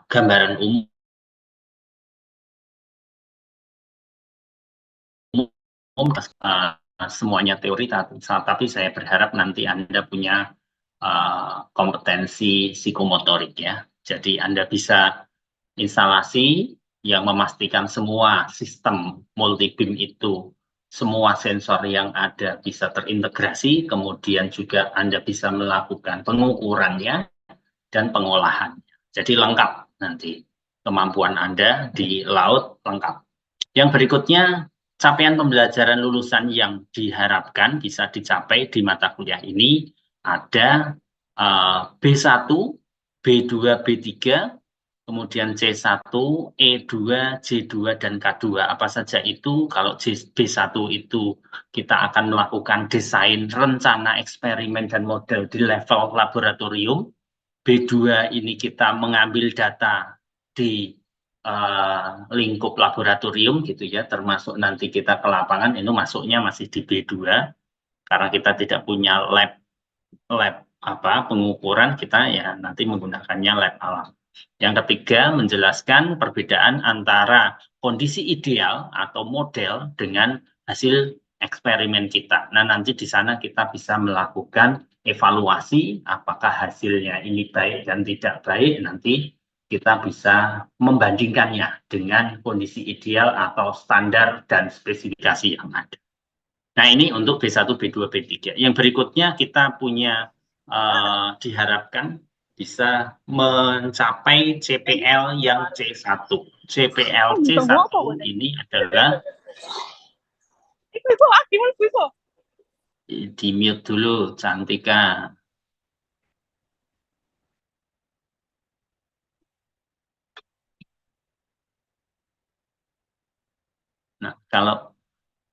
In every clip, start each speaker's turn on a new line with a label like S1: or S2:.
S1: gambaran umum semuanya teori, tapi saya berharap nanti Anda punya kompetensi psikomotorik ya. Jadi Anda bisa instalasi yang memastikan semua sistem multi-beam itu, semua sensor yang ada bisa terintegrasi, kemudian juga Anda bisa melakukan pengukurannya dan pengolahannya. Jadi lengkap nanti kemampuan Anda di laut lengkap. Yang berikutnya, capaian pembelajaran lulusan yang diharapkan bisa dicapai di mata kuliah ini ada B1, B2, B3, kemudian C1, E2, J2, dan K2. Apa saja itu? Kalau B1 itu kita akan melakukan desain rencana eksperimen dan model di level laboratorium. B2 ini kita mengambil data di lingkup laboratorium gitu ya, termasuk nanti kita ke lapangan, itu masuknya masih di B2 karena kita tidak punya lab pengukuran, kita ya nanti menggunakannya lab alam. Yang ketiga, menjelaskan perbedaan antara kondisi ideal atau model dengan hasil eksperimen kita. Nah, nanti di sana kita bisa melakukan evaluasi apakah hasilnya ini baik dan tidak baik, nanti kita bisa membandingkannya dengan kondisi ideal atau standar dan spesifikasi yang ada. Nah, ini untuk B1, B2, B3. Yang berikutnya kita punya diharapkan bisa mencapai CPL yang C1. CPL C1 ini adalah di mute dulu, Cantika. Nah, kalau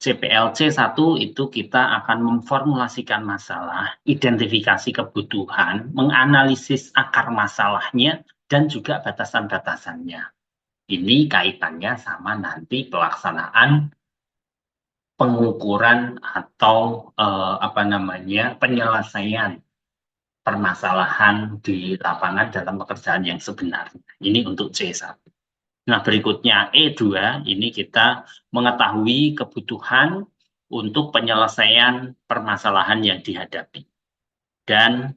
S1: CPLC 1 itu kita akan memformulasikan masalah, identifikasi kebutuhan, menganalisis akar masalahnya, dan juga batasan-batasannya. Ini kaitannya sama nanti pelaksanaan pengukuran atau penyelesaian permasalahan di lapangan dalam pekerjaan yang sebenarnya. Ini untuk C1. Nah, berikutnya E2, ini kita mengetahui kebutuhan untuk penyelesaian permasalahan yang dihadapi. Dan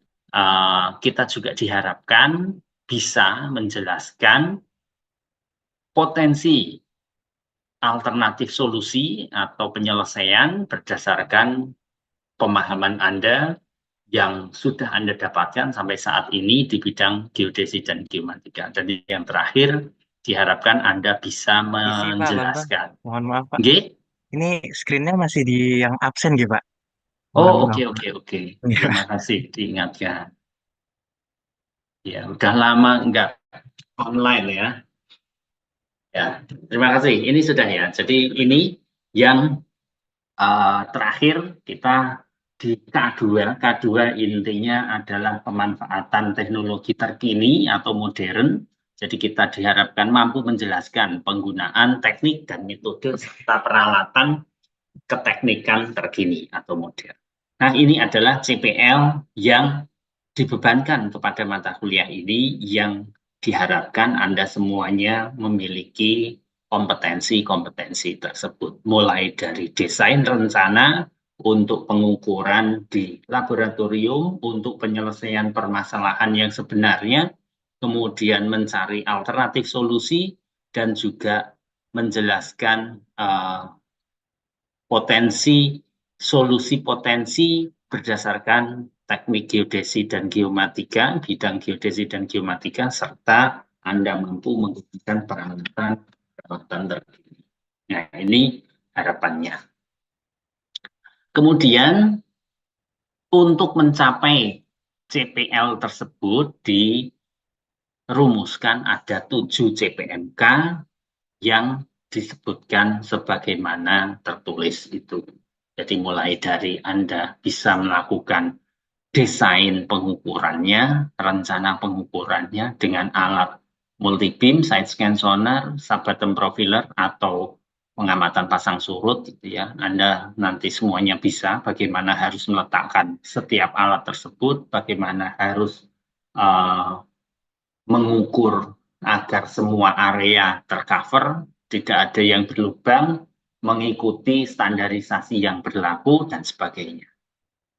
S1: kita juga diharapkan bisa menjelaskan potensi alternatif solusi atau penyelesaian berdasarkan pemahaman Anda yang sudah Anda dapatkan sampai saat ini di bidang geodesi dan geomatika. Dan yang terakhir, diharapkan Anda bisa menjelaskan.
S2: Mohon maaf, Pak.
S1: Oke?
S2: Ini screen-nya masih di yang absen, gitu, Pak.
S1: Oh,
S2: Mohon maaf,
S1: oke.
S2: Pak.
S1: Terima kasih diingatkan. Ya, udah lama nggak online ya. Ya, terima kasih. Ini sudah ya. Jadi ini yang terakhir kita di K2. K2 intinya adalah pemanfaatan teknologi terkini atau modern. Jadi kita diharapkan mampu menjelaskan penggunaan teknik dan metode serta peralatan keteknikan terkini atau modern. Nah, ini adalah CPL yang dibebankan kepada mata kuliah ini yang diharapkan Anda semuanya memiliki kompetensi-kompetensi tersebut. Mulai dari desain rencana untuk pengukuran di laboratorium, untuk penyelesaian permasalahan yang sebenarnya, kemudian mencari alternatif solusi, dan juga menjelaskan solusi potensi berdasarkan teknik geodesi dan geomatika, bidang geodesi dan geomatika, serta Anda mampu menggunakan peralatan terkini. Nah, ini harapannya. Kemudian, untuk mencapai CPL tersebut dirumuskan ada 7 CPMK yang disebutkan sebagaimana tertulis itu. Jadi mulai dari Anda bisa melakukan desain pengukurannya, rencana pengukurannya dengan alat multi-beam, side scan sonar, sub-bottom profiler, atau pengamatan pasang surut, gitu ya. Anda nanti semuanya bisa, bagaimana harus meletakkan setiap alat tersebut, bagaimana harus mengukur agar semua area tercover, tidak ada yang berlubang, mengikuti standarisasi yang berlaku, dan sebagainya.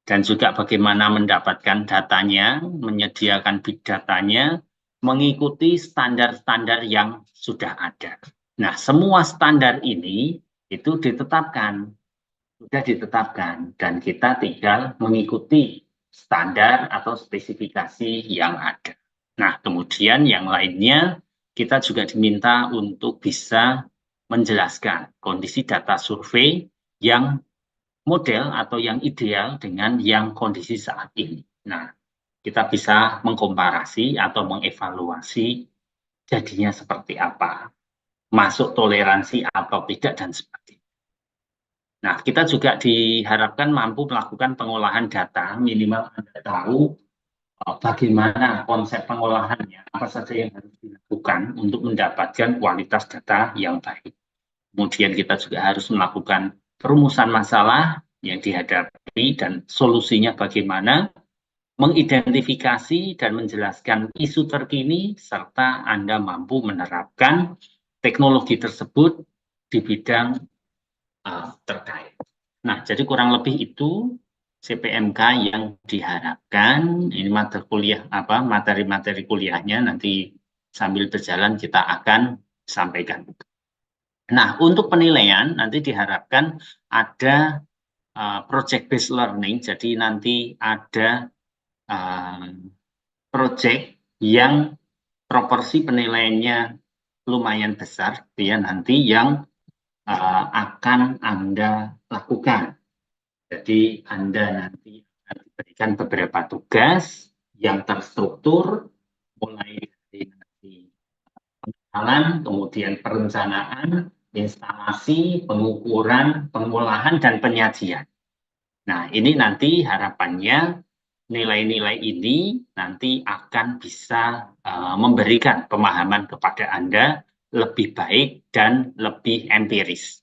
S1: Dan juga bagaimana mendapatkan datanya, menyediakan big datanya, mengikuti standar-standar yang sudah ada. Nah, semua standar ini itu sudah ditetapkan, dan kita tinggal mengikuti standar atau spesifikasi yang ada. Nah, kemudian yang lainnya, kita juga diminta untuk bisa menjelaskan kondisi data survei yang model atau yang ideal dengan yang kondisi saat ini. Nah, kita bisa mengkomparasi atau mengevaluasi jadinya seperti apa, masuk toleransi atau tidak, dan sebagainya. Nah, kita juga diharapkan mampu melakukan pengolahan data, minimal Anda tahu bagaimana konsep pengolahannya, apa saja yang harus dilakukan untuk mendapatkan kualitas data yang baik. Kemudian kita juga harus melakukan perumusan masalah yang dihadapi dan solusinya bagaimana, mengidentifikasi dan menjelaskan isu terkini, serta Anda mampu menerapkan teknologi tersebut di bidang terkait. Nah, jadi kurang lebih itu CPMK yang diharapkan. Ini materi-materi kuliahnya nanti sambil berjalan kita akan sampaikan. Nah, untuk penilaian nanti diharapkan ada project based learning. Jadi nanti ada project yang proporsi penilaiannya lumayan besar, ya nanti yang akan Anda lakukan. Jadi Anda nanti akan diberikan beberapa tugas yang terstruktur, mulai dari nanti pengenalan, kemudian perencanaan, instalasi, pengukuran, pengolahan, dan penyajian. Nah, ini nanti harapannya nilai-nilai ini nanti akan bisa memberikan pemahaman kepada Anda lebih baik dan lebih empiris.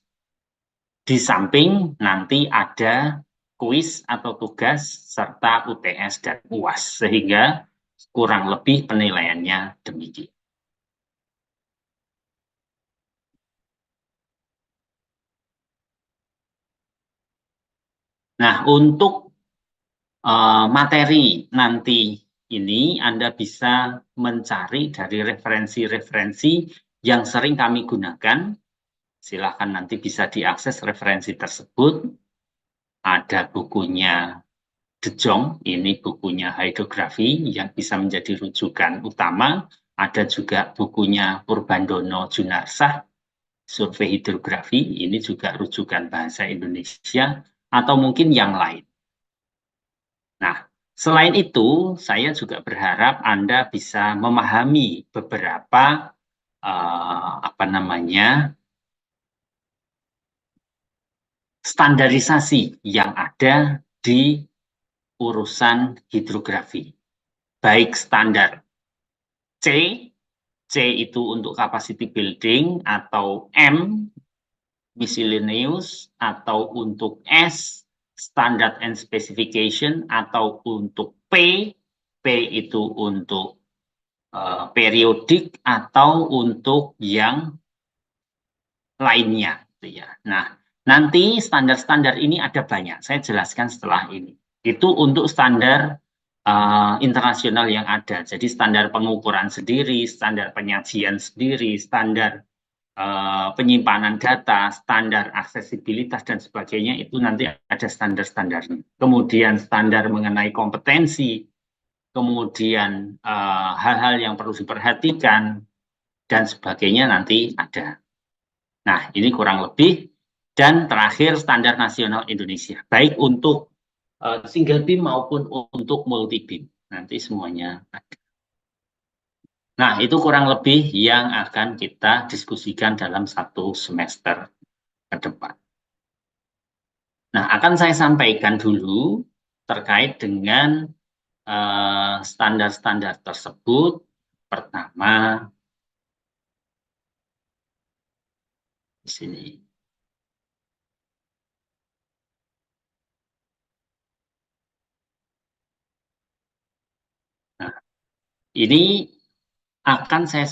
S1: Di samping nanti ada kuis atau tugas serta UTS dan UAS, sehingga kurang lebih penilaiannya demikian. Nah, untuk materi nanti ini Anda bisa mencari dari referensi-referensi yang sering kami gunakan. Silakan nanti bisa diakses referensi tersebut. Ada bukunya De Jong, ini bukunya hidrografi yang bisa menjadi rujukan utama. Ada juga bukunya Purbandono Junarsah, survei hidrografi, ini juga rujukan bahasa Indonesia, atau mungkin yang lain. Nah, selain itu, saya juga berharap Anda bisa memahami beberapa standarisasi yang ada di urusan hidrografi. Baik standar C, C itu untuk capacity building, atau M, miscellaneous, atau untuk S, standard and specification, atau untuk P, P itu untuk periodik, atau untuk yang lainnya. Nah, nanti standar-standar ini ada banyak, saya jelaskan setelah ini. Itu untuk standar internasional yang ada, jadi standar pengukuran sendiri, standar penyajian sendiri, standar penyimpanan data, standar aksesibilitas, dan sebagainya, itu nanti ada standar-standarnya. Kemudian standar mengenai kompetensi, kemudian hal-hal yang perlu diperhatikan, dan sebagainya nanti ada. Nah, ini kurang lebih. Dan terakhir standar nasional Indonesia, baik untuk single beam maupun untuk multi beam. Nanti semuanya ada. Nah, itu kurang lebih yang akan kita diskusikan dalam satu semester ke depan. Nah, akan saya sampaikan dulu terkait dengan standar-standar tersebut. Pertama, di sini. Nah, ini akan saya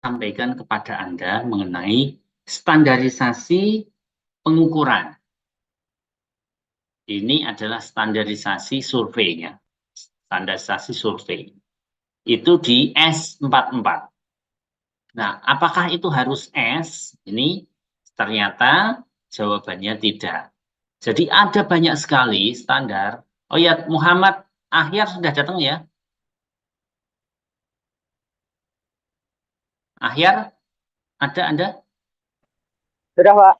S1: sampaikan kepada Anda mengenai standarisasi pengukuran. Ini adalah standarisasi surveinya. Standarisasi survei. Itu di S44. Nah, apakah itu harus S? Ini ternyata jawabannya tidak. Jadi ada banyak sekali standar. Oh ya, Muhammad Ahyar sudah datang ya? Ahyar, ada Anda?
S3: Sudah, Pak.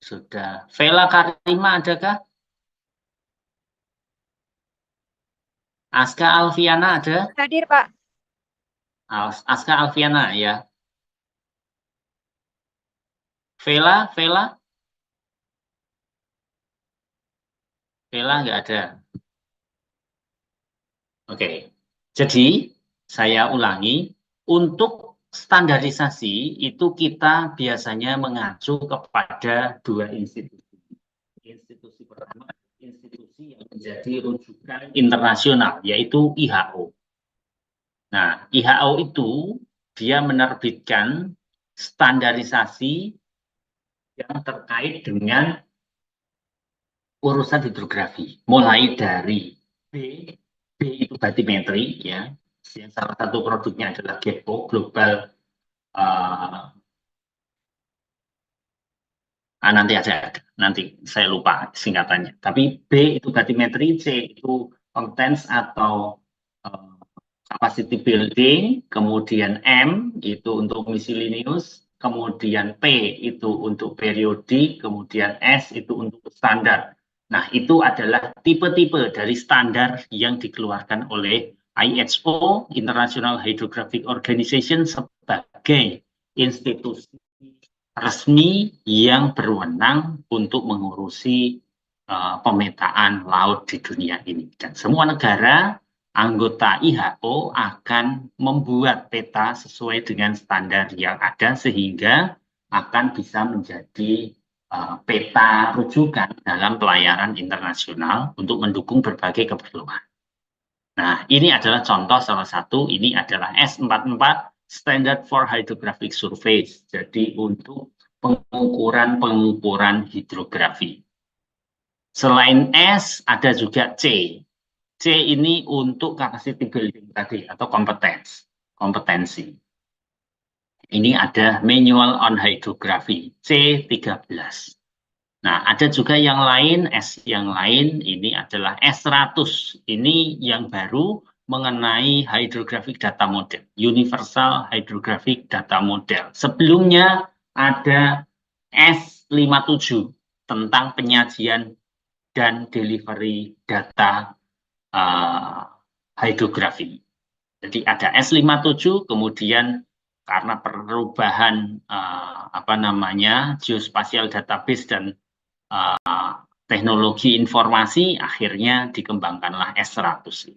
S1: Sudah. Vela Karima adakah? Aska Alfiana ada?
S3: Hadir, Pak.
S1: Aska Alfiana ya. Vela nggak ada. Oke. Jadi saya ulangi, untuk standarisasi itu kita biasanya mengacu kepada dua institusi. Institusi pertama, institusi yang menjadi rujukan internasional, yaitu IHO. Nah, IHO itu dia menerbitkan standarisasi yang terkait dengan urusan hidrografi, mulai dari B itu batimetri, ya, yang salah satu produknya adalah GEPO, Global nanti saya lupa singkatannya. Tapi B itu batimetri, C itu contents atau capacity building, kemudian M itu untuk miscellaneous, kemudian P itu untuk periodik, kemudian S itu untuk standar. Nah, itu adalah tipe-tipe dari standar yang dikeluarkan oleh IHO, International Hydrographic Organization, sebagai institusi resmi yang berwenang untuk mengurusi pemetaan laut di dunia ini. Dan semua negara anggota IHO akan membuat peta sesuai dengan standar yang ada sehingga akan bisa menjadi peta rujukan dalam pelayaran internasional untuk mendukung berbagai keperluan. Nah, ini adalah contoh salah satu, ini adalah S44, Standard for Hydrographic Surveys. Jadi untuk pengukuran hidrografi. Selain S, ada juga C. C ini untuk capacity building tadi, atau kompetensi. Ini ada Manual on Hydrography, C13. Nah, ada juga yang lain, S yang lain, ini adalah S100. Ini yang baru mengenai Hydrographic Data Model, Universal Hydrographic Data Model. Sebelumnya ada S57 tentang penyajian dan delivery data hidrografi. Jadi ada S57, kemudian karena perubahan geospatial database dan teknologi informasi, akhirnya dikembangkanlah S100.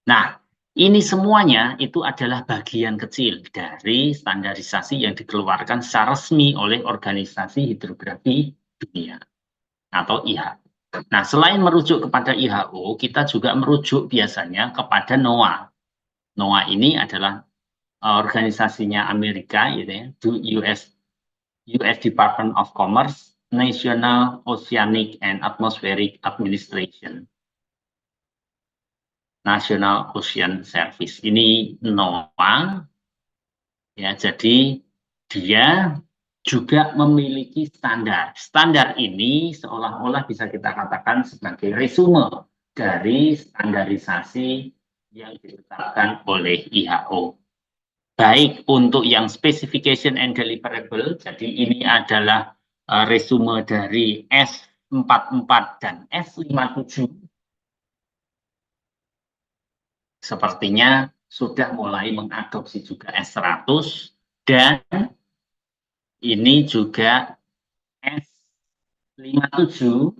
S1: Nah, ini semuanya itu adalah bagian kecil dari standarisasi yang dikeluarkan secara resmi oleh Organisasi Hidrografi Dunia atau IHO. Nah, selain merujuk kepada IHO, kita juga merujuk biasanya kepada NOAA. NOAA ini adalah organisasinya Amerika, gitu ya, US Department of Commerce, National Oceanic and Atmospheric Administration. National Ocean Service. Ini NOAA, ya, jadi dia juga memiliki standar. Standar ini seolah-olah bisa kita katakan sebagai resume dari standarisasi yang ditetapkan oleh IHO. Baik untuk yang specification and deliverable, jadi ini adalah resume dari S44 dan S57. Sepertinya sudah mulai mengadopsi juga S100 dan ini juga S57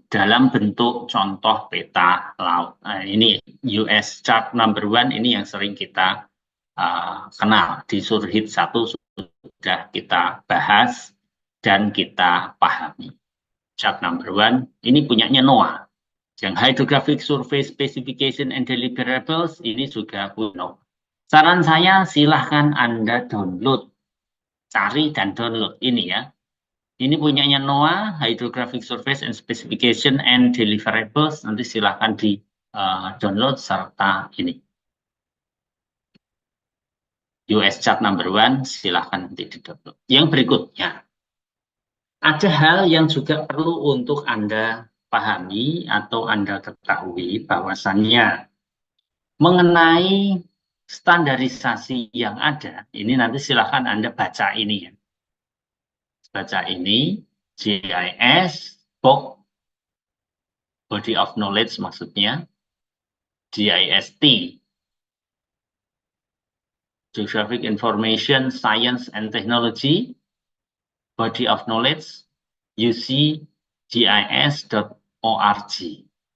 S1: dalam bentuk contoh peta laut. Nah, ini US chart number 1, ini yang sering kita kenal. Di Surhit 1 sudah kita bahas dan kita pahami. Chart number 1 ini punyanya NOAA. Yang Hydrographic Survey Specification and Deliverables ini juga punya. Saran saya silahkan Anda download, cari dan download ini ya. Ini punyanya NOAA, Hydrographic Surveys and Specification and Deliverables. Nanti silahkan di download serta ini. US chart number 1, silahkan nanti di download. Yang berikutnya, ada hal yang juga perlu untuk Anda pahami atau Anda ketahui bahwasannya mengenai standarisasi yang ada, ini nanti silahkan Anda baca ini ya. Baca ini, GIS, Body of Knowledge maksudnya, GIST, Geographic Information, Science and Technology, Body of Knowledge, ucgis.org.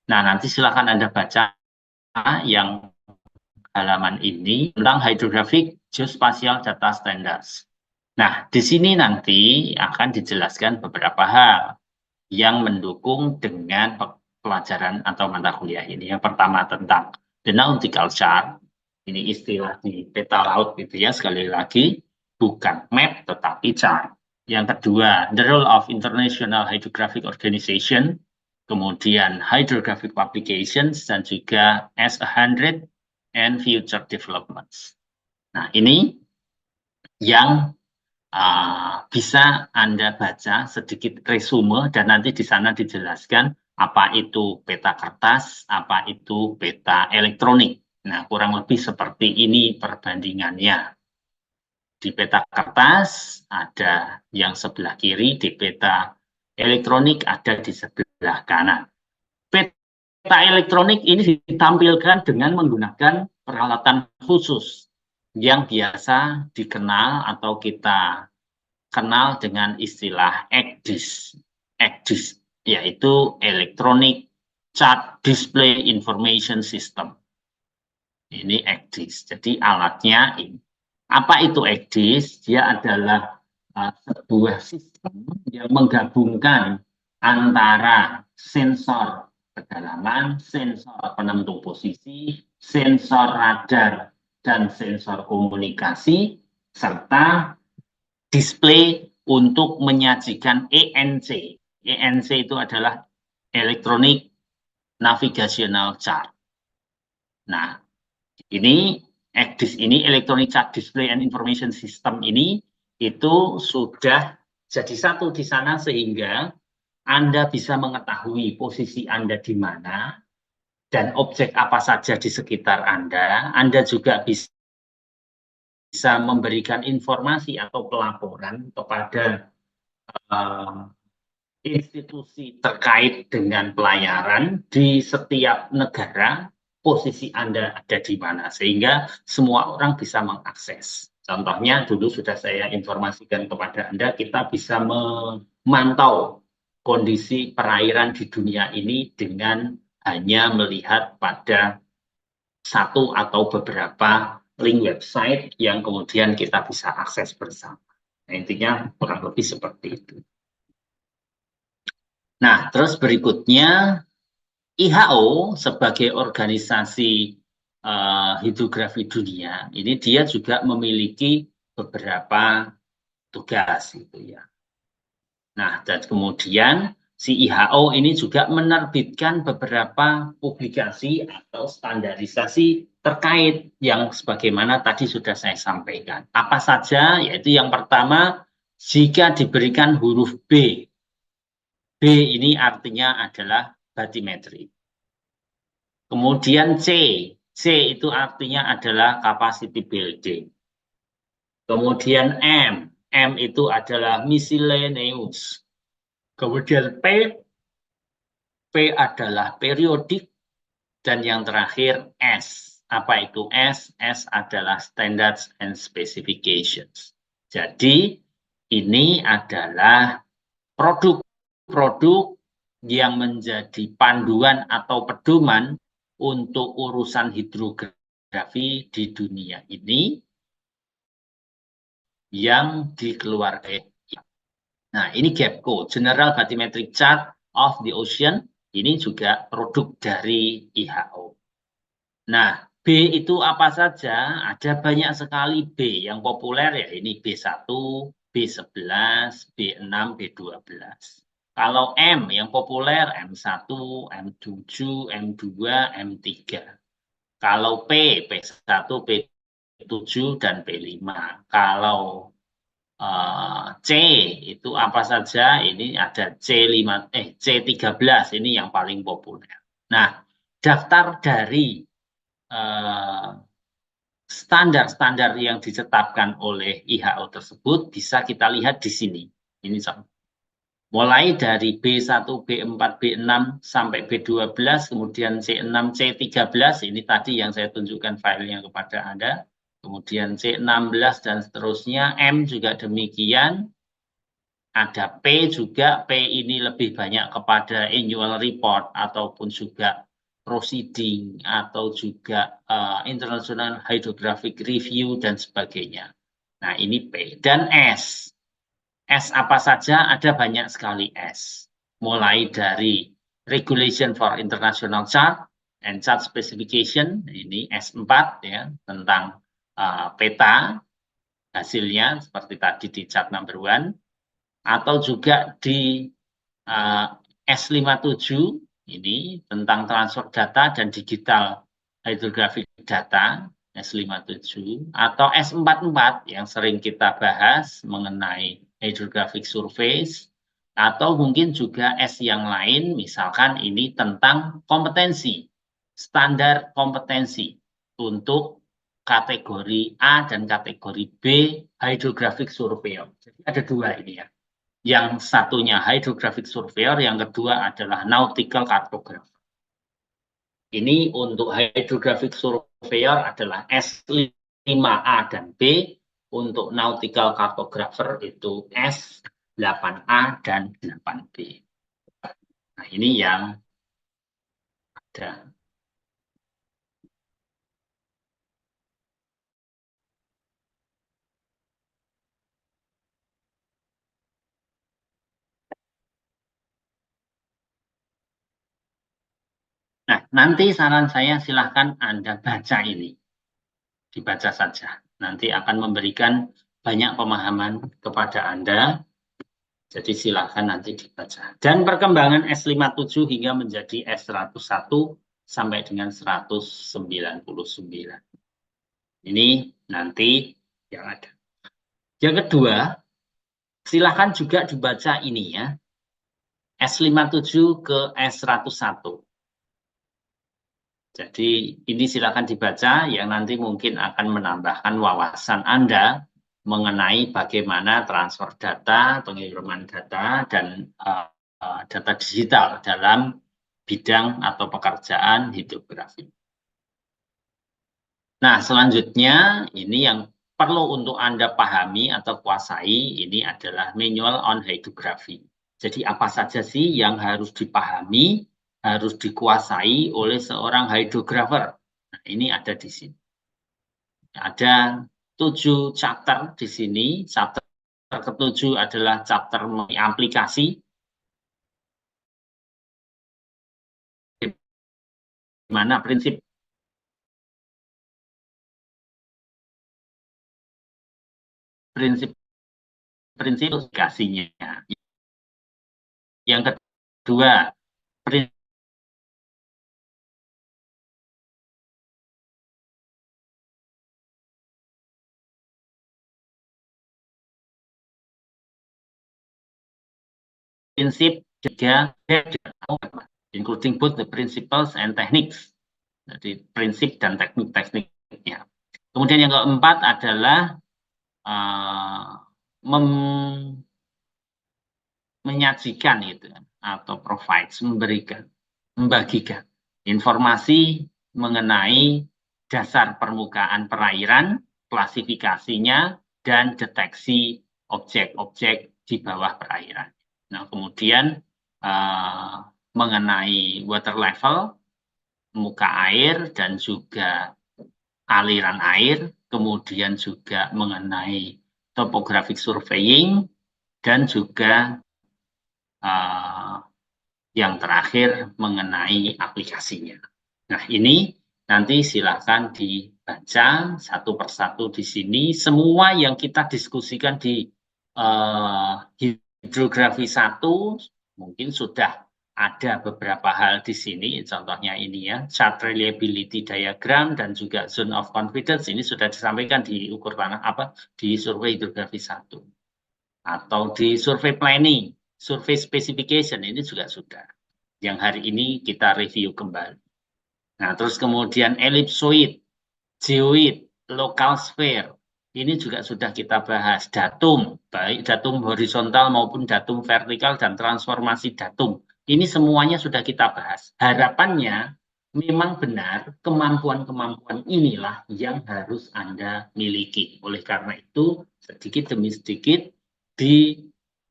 S1: Nah, nanti silakan Anda baca yang halaman ini tentang Hydrographic Geospatial Data Standards. Nah, di sini nanti akan dijelaskan beberapa hal yang mendukung dengan pelajaran atau mata kuliah ini. Yang pertama tentang the nautical chart. Ini istilah di peta laut gitu ya, sekali lagi bukan map tetapi chart. Yang kedua, the role of International Hydrographic Organization, kemudian hydrographic publications, dan juga S100 and future developments. Nah, ini yang bisa Anda baca sedikit resume dan nanti di sana dijelaskan apa itu peta kertas, apa itu peta elektronik. Nah, kurang lebih seperti ini perbandingannya. Di peta kertas ada yang sebelah kiri, di peta elektronik ada di sebelah kanan. Peta elektronik ini ditampilkan dengan menggunakan peralatan khusus yang biasa dikenal atau kita kenal dengan istilah ECDIS. ECDIS yaitu Electronic Chart Display Information System. Ini ECDIS. Jadi alatnya ini. Apa itu ECDIS? Dia adalah sebuah sistem yang menggabungkan antara sensor kedalaman, sensor penentu posisi, sensor radar, dan sensor komunikasi, serta display untuk menyajikan ENC. ENC itu adalah Electronic Navigational Chart. Nah, ini ECDIS ini, Electronic Chart Display and Information System ini, itu sudah jadi satu di sana sehingga Anda bisa mengetahui posisi Anda di mana dan objek apa saja di sekitar Anda. Anda juga bisa memberikan informasi atau pelaporan kepada institusi terkait dengan pelayaran di setiap negara. Posisi Anda ada di mana, sehingga semua orang bisa mengakses. Contohnya dulu sudah saya informasikan kepada Anda, kita bisa memantau kondisi perairan di dunia ini dengan hanya melihat pada satu atau beberapa link website yang kemudian kita bisa akses bersama. Nah, intinya kurang lebih seperti itu. Nah, terus berikutnya, WHO sebagai organisasi hidrografi dunia, ini dia juga memiliki beberapa tugas gitu ya. Nah, dan kemudian si WHO ini juga menerbitkan beberapa publikasi atau standarisasi terkait yang sebagaimana tadi sudah saya sampaikan. Apa saja? Yaitu yang pertama, jika diberikan huruf B. B ini artinya adalah bathymetry. Kemudian C. C itu artinya adalah capacity building. Kemudian M. M itu adalah miscellaneous. Kemudian P. P adalah periodik. Dan yang terakhir S. Apa itu S? S adalah standards and specifications. Jadi ini adalah produk-produk yang menjadi panduan atau pedoman untuk urusan hidrografi di dunia ini yang dikeluarkan. Nah, ini GAPCO, General Bathymetric Chart of the Ocean, ini juga produk dari WHO. Nah, B itu apa saja? Ada banyak sekali B. Yang populer ya ini B1, B11, B6, B12. Kalau M yang populer M1, M7, M2, M3. Kalau P1, P7, dan P5. Kalau C itu apa saja? Ini ada C13 ini yang paling populer. Nah, daftar dari standar-standar yang ditetapkan oleh IHO tersebut bisa kita lihat di sini. Ini mulai dari B1, B4, B6 sampai B12, kemudian C6, C13, ini tadi yang saya tunjukkan filenya kepada Anda. Kemudian C16 dan seterusnya, M juga demikian. Ada P juga, P ini lebih banyak kepada annual report ataupun juga proceeding atau juga international hydrographic review dan sebagainya. Nah, ini P. Dan S. S apa saja? Ada banyak sekali S. Mulai dari Regulation for International Chart and Chart Specification, ini S4 ya, tentang peta hasilnya seperti tadi di chart number 1. Atau juga di S57 ini tentang transfer data dan digital hydrographic data S57 atau S44 yang sering kita bahas mengenai hydrographic surveys atau mungkin juga S yang lain misalkan ini tentang kompetensi standar kompetensi untuk kategori A dan kategori B hydrographic surveyor. Jadi ada dua ini ya. Yang satunya hydrographic surveyor, yang kedua adalah nautical cartographer. Ini untuk hydrographic surveyor adalah S5A dan B, untuk nautical cartographer itu S8A dan 8B. Nah, ini yang ada. Nah, nanti saran saya silahkan Anda baca ini. Dibaca saja. Nanti akan memberikan banyak pemahaman kepada Anda. Jadi silahkan nanti dibaca. Dan perkembangan S57 hingga menjadi S101 sampai dengan 199. Ini nanti yang ada. Yang kedua, silahkan juga dibaca ini ya. S57 ke S101. Jadi ini silakan dibaca yang nanti mungkin akan menambahkan wawasan Anda mengenai bagaimana transfer data, pengiriman data, dan data digital dalam bidang atau pekerjaan hidrografi. Nah, selanjutnya ini yang perlu untuk Anda pahami atau kuasai, ini adalah Manual on Hydrography. Jadi apa saja sih yang harus dipahami, harus dikuasai oleh seorang hydrographer. Nah, ini ada di sini. Ada 7 chapter di sini. Chapter ke-7 adalah chapter mengenai aplikasi. Di mana prinsip aplikasinya. Yang kedua, prinsip juga including both the principles and techniques. Jadi prinsip dan teknik-tekniknya. Kemudian yang keempat adalah menyajikan gitu atau provide, membagikan informasi mengenai dasar permukaan perairan, klasifikasinya, dan deteksi objek-objek di bawah perairan. Nah, kemudian mengenai water level, muka air, dan juga aliran air, kemudian juga mengenai topographic surveying, dan juga yang terakhir mengenai aplikasinya. Nah, ini Nanti silahkan dibaca satu persatu di sini. Semua yang kita diskusikan di hidrografi 1 mungkin sudah ada beberapa hal di sini. Contohnya ini ya, chart reliability diagram dan juga zone of confidence ini sudah disampaikan di ukur tanah di survei hidrografi 1. Atau di survei planning, survei specification ini juga sudah. Yang hari ini kita review kembali. Nah, terus kemudian ellipsoid, geoid, local sphere, ini juga sudah kita bahas. Datum, baik datum horizontal maupun datum vertikal dan transformasi datum. Ini semuanya sudah kita bahas. Harapannya memang benar kemampuan-kemampuan inilah yang harus Anda miliki. Oleh karena itu, sedikit demi sedikit di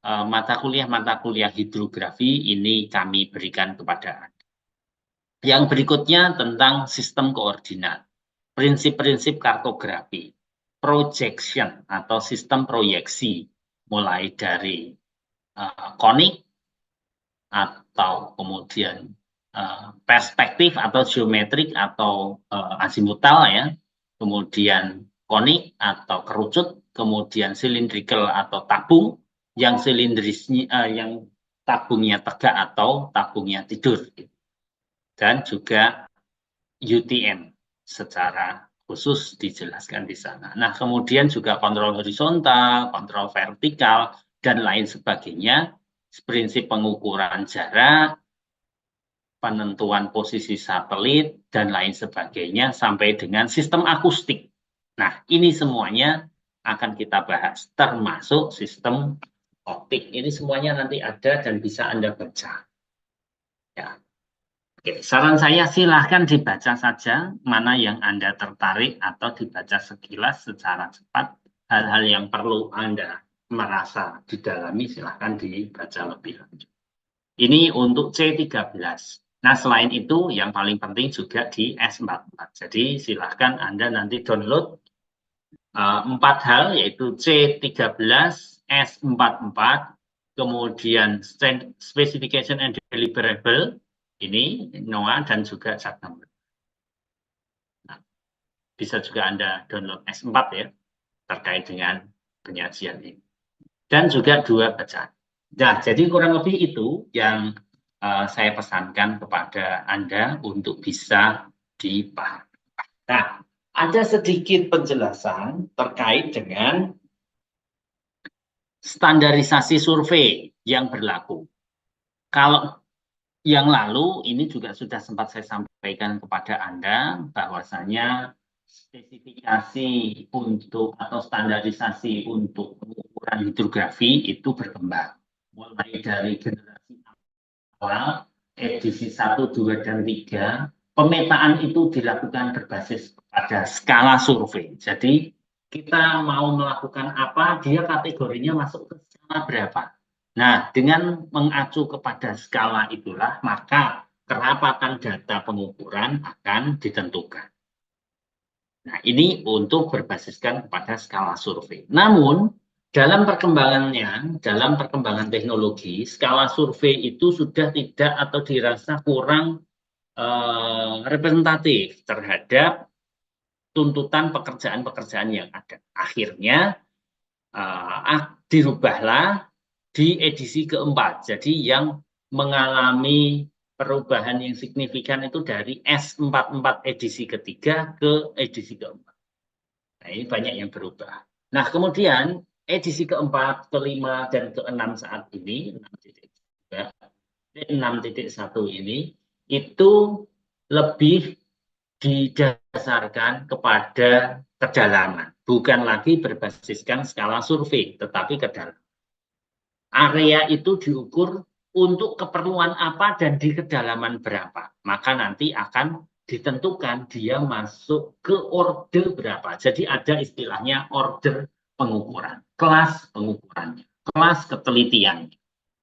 S1: mata kuliah hidrografi ini kami berikan kepada Anda. Yang berikutnya tentang sistem koordinat, prinsip-prinsip kartografi, projection atau sistem proyeksi, mulai dari konik atau kemudian perspektif atau geometrik atau azimutal ya, kemudian konik atau kerucut, kemudian cylindrical atau tabung, yang silindrisnya yang tabungnya tegak atau tabungnya tidur. Dan juga UTM secara khusus dijelaskan di sana. Nah, kemudian juga kontrol horizontal, kontrol vertikal, dan lain sebagainya, prinsip pengukuran jarak, penentuan posisi satelit, dan lain sebagainya, sampai dengan sistem akustik. Nah, ini semuanya akan kita bahas, termasuk sistem optik. Ini semuanya nanti ada dan bisa Anda baca. Ya. Oke, saran saya silahkan dibaca saja mana yang Anda tertarik atau dibaca sekilas secara cepat. Hal-hal yang perlu Anda merasa didalami silahkan dibaca lebih lanjut. Ini untuk C13. Nah, selain itu yang paling penting juga di S44. Jadi silahkan Anda nanti download 4 hal yaitu C13, S44, kemudian specification and deliverable, ini NOAA dan juga chart number. Nah, bisa juga Anda download S4 ya, terkait dengan penyajian ini. Dan juga 2 bacaan. Nah, jadi kurang lebih itu yang saya pesankan kepada Anda untuk bisa dipahami. Nah, ada sedikit penjelasan terkait dengan standarisasi survei yang berlaku. Kalau yang lalu ini juga sudah sempat saya sampaikan kepada Anda bahwasanya spesifikasi untuk atau standarisasi untuk pengukuran hidrografi itu berkembang. Mulai dari generasi awal, edisi 1, 2, dan 3, pemetaan itu dilakukan berbasis pada skala survei. Jadi kita mau melakukan apa, dia kategorinya masuk ke skala berapa. Nah, dengan mengacu kepada skala itulah, maka kerapatan data pengukuran akan ditentukan. Nah, ini untuk berbasiskan kepada skala survei. Namun, dalam perkembangan teknologi, skala survei itu sudah tidak atau dirasa kurang representatif terhadap tuntutan pekerjaan-pekerjaan yang ada. Akhirnya, dirubahlah di edisi keempat. Jadi yang mengalami perubahan yang signifikan itu dari S44 edisi ketiga ke edisi keempat. Nah, ini banyak yang berubah. Nah, kemudian edisi keempat, kelima, dan keenam saat ini, 6.1 ini, itu lebih didasarkan kepada kedalaman. Bukan lagi berbasiskan skala survei, tetapi kedalaman. Area itu diukur untuk keperluan apa dan di kedalaman berapa. Maka nanti akan ditentukan dia masuk ke order berapa. Jadi ada istilahnya order pengukuran, kelas pengukurannya, kelas ketelitian.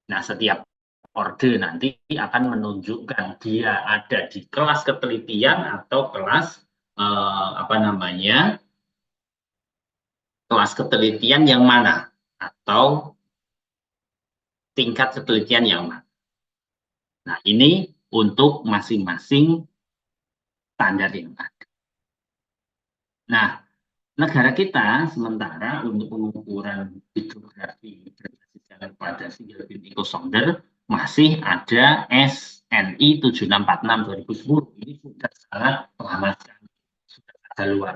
S1: Nah, setiap order nanti akan menunjukkan dia ada di kelas ketelitian atau kelas kelas ketelitian yang mana atau tingkat ketelitian yang mana. Nah, ini untuk masing-masing standar yang ada. Nah, negara kita sementara untuk pengukuran hidrografi berbasis jalan pada single beam echo sounder masih ada SNI 7646 2010. Ini sudah sangat lama sekali, sudah ada luar.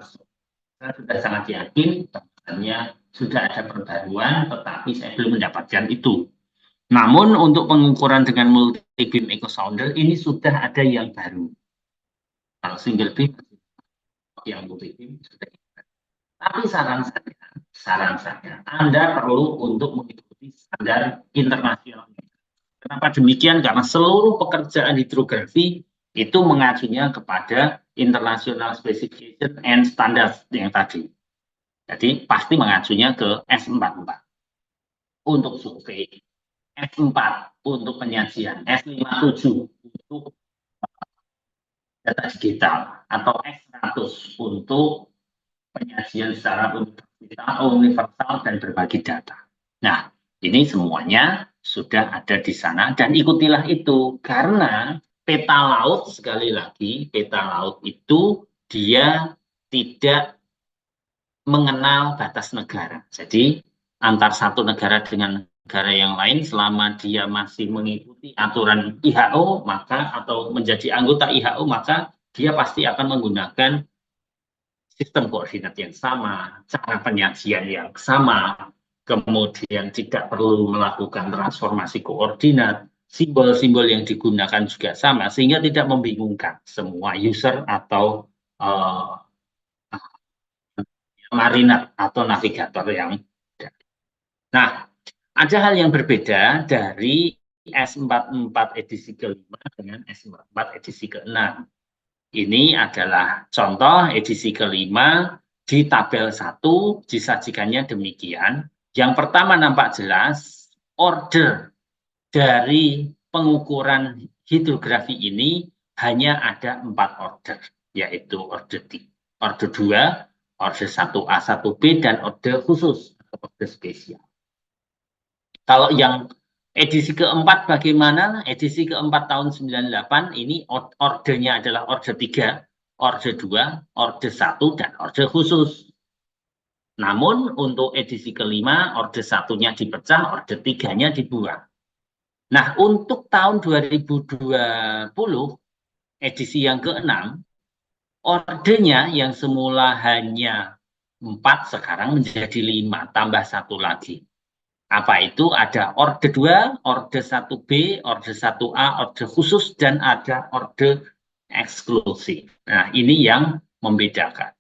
S1: Saya sudah sangat yakin bahwasannya sudah ada perbaruan, tetapi saya belum mendapatkan itu. Namun untuk pengukuran dengan multi beam echo sounder ini sudah ada yang baru. Kalau single beam, yang multi beam sudah. Tapi saran saya, Anda perlu untuk mengikuti standar internasional. Kenapa demikian? Karena seluruh pekerjaan hidrografi itu mengacunya kepada International Specification and Standards yang tadi. Jadi pasti mengacunya ke S44 untuk survei, S4 untuk penyajian, S57 untuk data digital, atau S100 untuk penyajian secara universal dan berbagi data. Nah, ini semuanya sudah ada di sana dan ikutilah itu karena peta laut, sekali lagi, peta laut itu dia tidak mengenal batas negara. Jadi antar satu negara dengan negara yang lain selama dia masih mengikuti aturan IHO maka atau menjadi anggota IHO maka dia pasti akan menggunakan sistem koordinat yang sama, cara penyajian yang sama, kemudian tidak perlu melakukan transformasi koordinat, simbol-simbol yang digunakan juga sama, sehingga tidak membingungkan semua user atau marinat atau navigator yang ada. Nah, ada hal yang berbeda dari S44 edisi ke-5 dengan S44 edisi ke-6. Ini adalah contoh edisi ke-5 di tabel 1 disajikannya demikian. Yang pertama nampak jelas order dari pengukuran hidrografi ini hanya ada 4 order, yaitu order 2, order 1A, 1B, dan order khusus atau order spesial. Kalau yang edisi keempat bagaimana? Edisi keempat tahun 98 ini ordernya adalah order 3, order 2, order 1, dan order khusus. Namun untuk edisi kelima, order 1-nya dipecah, order 3-nya dibuang. Nah, untuk tahun 2020, edisi yang ke-6, ordernya yang semula hanya 4, sekarang menjadi 5, tambah 1 lagi. Apa itu? Ada order 2, order 1B, order 1A, order khusus, dan ada order eksklusif. Nah, ini yang membedakan.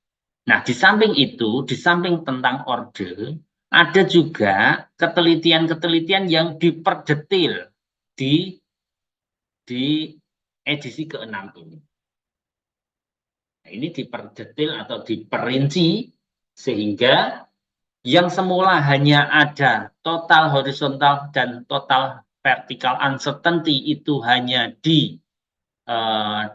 S1: Nah, di samping itu, di samping tentang order, ada juga ketelitian-ketelitian yang diperdetil di edisi ke-6 ini. Nah, ini diperdetil atau diperinci sehingga yang semula hanya ada total horizontal dan total vertical uncertainty itu hanya di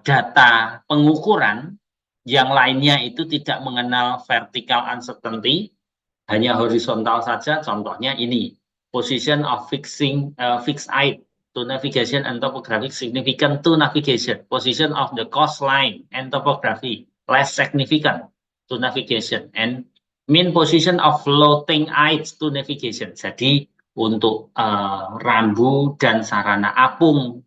S1: data pengukuran, yang lainnya itu tidak mengenal vertical uncertainty, hanya horizontal saja. Contohnya ini, position of fixed height to navigation and topographic significant to navigation, position of the coastline and topography less significant to navigation, and mean position of floating heights to navigation. Jadi untuk rambu dan sarana apung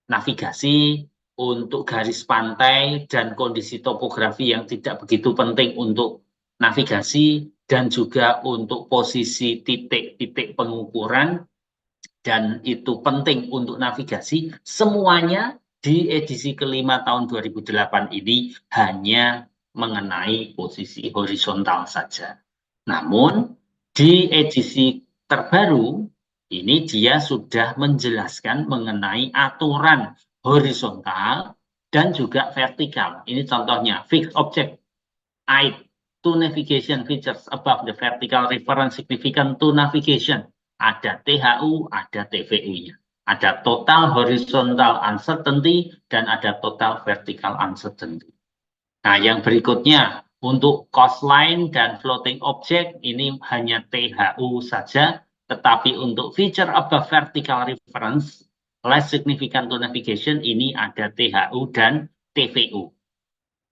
S1: navigasi, untuk garis pantai dan kondisi topografi yang tidak begitu penting untuk navigasi, dan juga untuk posisi titik-titik pengukuran dan itu penting untuk navigasi, semuanya di edisi kelima tahun 2008 ini hanya mengenai posisi horizontal saja. Namun di edisi terbaru ini dia sudah menjelaskan mengenai aturan horizontal dan juga vertikal. Ini contohnya, fixed object height to navigation features above the vertical reference significant to navigation. Ada THU, ada TVU-nya. Ada total horizontal uncertainty dan ada total vertical uncertainty. Nah, yang berikutnya untuk coastline dan floating object ini hanya THU saja, tetapi untuk feature above vertical reference less significant to navigation ini ada THU dan TVU.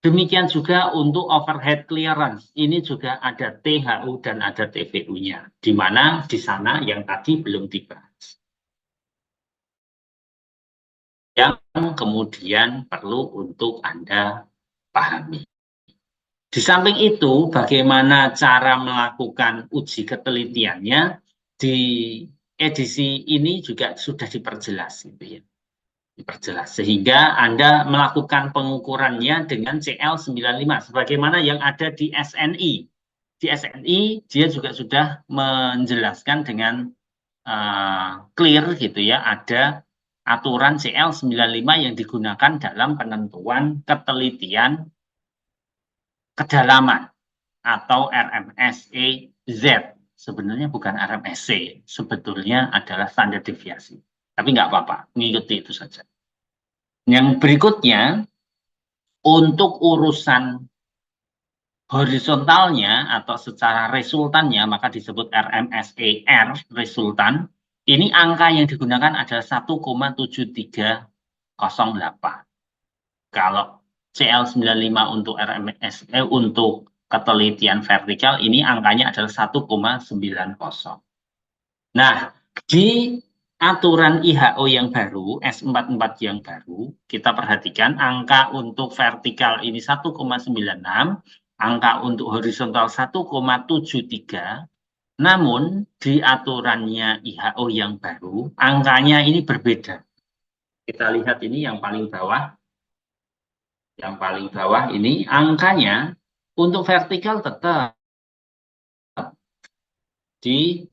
S1: Demikian juga untuk overhead clearance. Ini juga ada THU dan ada TVU-nya. Di mana di sana yang tadi belum dibahas. Yang kemudian perlu untuk Anda pahami. Di samping itu, bagaimana cara melakukan uji ketelitiannya di edisi ini juga sudah diperjelas, gitu ya. Diperjelas sehingga Anda melakukan pengukurannya dengan CL95 sebagaimana yang ada di SNI. Di SNI dia juga sudah menjelaskan dengan clear gitu ya, ada aturan CL95 yang digunakan dalam penentuan ketelitian kedalaman atau RMSE-Z. Sebenarnya bukan RMSC, sebetulnya adalah standar deviasi. Tapi nggak apa-apa, mengikuti itu saja. Yang berikutnya, untuk urusan horizontalnya atau secara resultannya, maka disebut RMSE-R, resultan. Ini angka yang digunakan adalah 1,7308. Kalau CL95 untuk RMSE untuk ketelitian vertikal, ini angkanya adalah 1,90. Nah, di aturan IHO yang baru, S44 yang baru, kita perhatikan angka untuk vertikal ini 1,96, angka untuk horizontal 1,73, namun di aturannya IHO yang baru, angkanya ini berbeda. Kita lihat ini yang paling bawah. Yang paling bawah ini angkanya untuk vertikal tetap di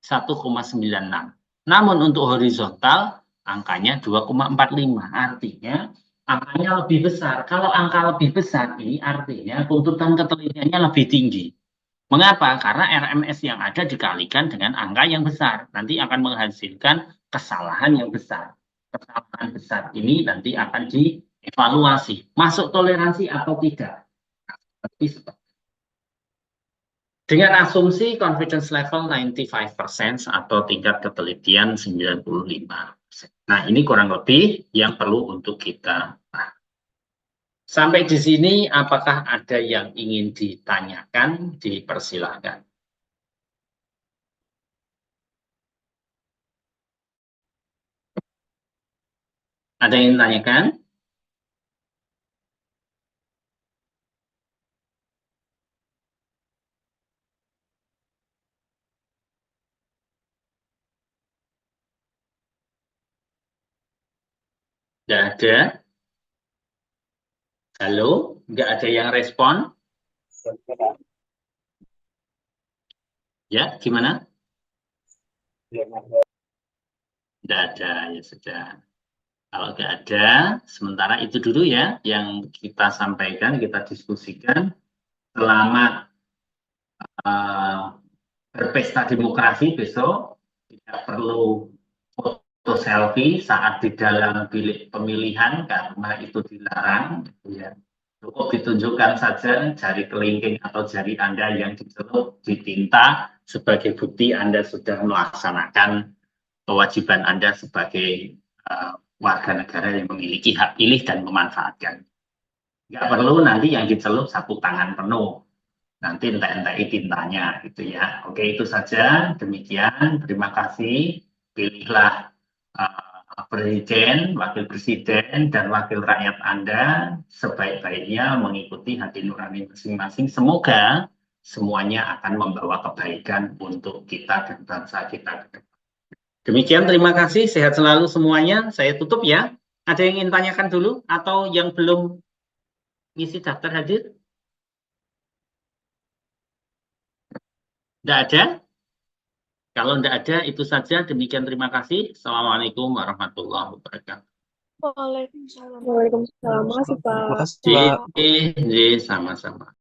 S1: 1,96. Namun untuk horizontal angkanya 2,45. Artinya angkanya lebih besar. Kalau angka lebih besar ini artinya tuntutan ketelitiannya lebih tinggi. Mengapa? Karena RMS yang ada dikalikan dengan angka yang besar. Nanti akan menghasilkan kesalahan yang besar. Kesalahan besar ini nanti akan dievaluasi. Masuk toleransi atau tidak? Dengan asumsi confidence level 95% atau tingkat ketelitian 95%. Nah, ini kurang lebih yang perlu untuk kita pahami. Sampai di sini, apakah ada yang ingin ditanyakan? Dipersilakan. Ada yang ditanyakan? Tidak ada? Halo? Nggak ada yang respon? Ya, gimana? Tidak ada, ya sudah. Kalau nggak ada, sementara itu dulu ya yang kita sampaikan, kita diskusikan. Selamat berpesta demokrasi besok. Tidak perlu foto selfie saat di dalam bilik pemilihan karena itu dilarang. Ya. Cukup ditunjukkan saja jari kelingking atau jari Anda yang dicelup di tinta sebagai bukti Anda sudah melaksanakan kewajiban Anda sebagai warga negara yang memiliki hak pilih dan memanfaatkan. Nggak perlu nanti yang dicelup sapu tangan penuh. Nanti entek-entek tintanya gitu ya. Oke, itu saja. Demikian. Terima kasih. Pilihlah presiden, wakil presiden, dan wakil rakyat Anda sebaik-baiknya mengikuti hati nurani masing-masing. Semoga semuanya akan membawa kebaikan untuk kita dan bangsa kita ke depan. Demikian, terima kasih. Sehat selalu semuanya. Saya tutup ya. Ada yang ingin tanyakan dulu atau yang belum ngisi daftar hadir? Tidak ada? Kalau tidak ada, itu saja. Demikian, terima kasih. Assalamualaikum warahmatullahi wabarakatuh.
S4: Waalaikumsalam. Waalaikumsalam. Makasih, Pak.
S2: Makasih, Pak.
S1: Sama-sama.